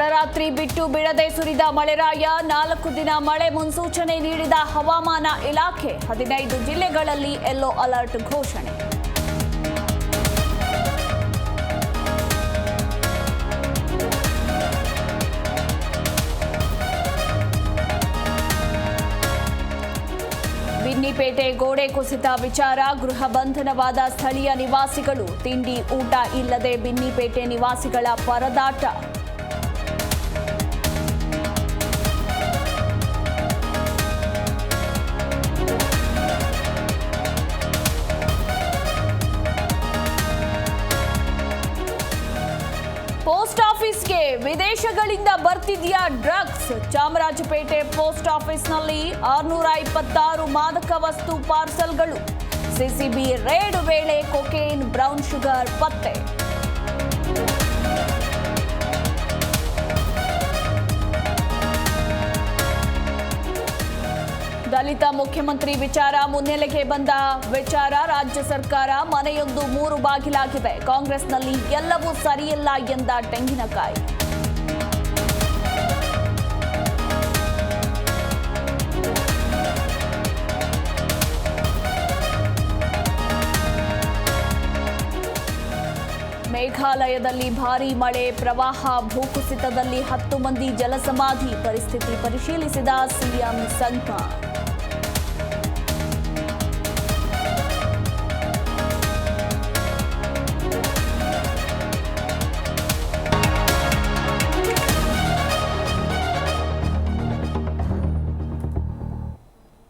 ತಡರಾತ್ರಿ ಬಿಟ್ಟು ಬಿಡದೆ ಸುರಿದ ಮಳೆರಾಯ 4 ದಿನ ಮಳೆ ಮುನ್ಸೂಚನೆ ನೀಡಿದ ಹವಾಮಾನ ಇಲಾಖೆ 15 ಜಿಲ್ಲೆಗಳಲ್ಲಿ ಯೆಲ್ಲೋ ಅಲರ್ಟ್ ಘೋಷಣೆ. ಬಿನ್ನಿಪೇಟೆ ಗೋಡೆ ಕುಸಿತ ವಿಚಾರ ಗೃಹ ಬಂಧನವಾದ ಸ್ಥಳೀಯ ನಿವಾಸಿಗಳು. ತಿಂಡಿ ಊಟ ಇಲ್ಲದೆ ಬಿನ್ನಿಪೇಟೆ ನಿವಾಸಿಗಳ ಪರದಾಟ. ಪೋಸ್ಟ್ ಆಫೀಸ್ಗೆ ವಿದೇಶಗಳಿಂದ ಬರ್ತಿದೆಯಾ ಡ್ರಗ್ಸ್? ಚಾಮರಾಜಪೇಟೆ ಪೋಸ್ಟ್ ಆಫೀಸ್ನಲ್ಲಿ 626 ಮಾದಕ ವಸ್ತು ಪಾರ್ಸಲ್ಗಳು. ಸಿಸಿಬಿ ರೇಡ್ ವೇಳೆ ಕೊಕೇನ್, ಬ್ರೌನ್ ಶುಗರ್ ಪತ್ತೆ. ದಲಿತ ಮುಖ್ಯಮಂತ್ರಿ ವಿಚಾರ ಮುನ್ನೆಲೆಗೆ ಬಂದ ವಿಚಾರ ರಾಜ್ಯ ಸರ್ಕಾರ ಮನೆಯೊಂದು 3 ಬಾಗಿಲಾಗಿದೆ. ಕಾಂಗ್ರೆಸ್ನಲ್ಲಿ ಎಲ್ಲವೂ ಸರಿಯಿಲ್ಲ ಎಂದ ತೆಂಗಿನಕಾಯಿ. ಮೇಘಾಲಯದಲ್ಲಿ ಭಾರೀ ಮಳೆ, ಪ್ರವಾಹ, ಭೂಕುಸಿತದಲ್ಲಿ 10 ಮಂದಿ ಜಲಸಮಾಧಿ. ಪರಿಸ್ಥಿತಿ ಪರಿಶೀಲಿಸಿದ ಸಿಎಂ ಸಂಗಮ.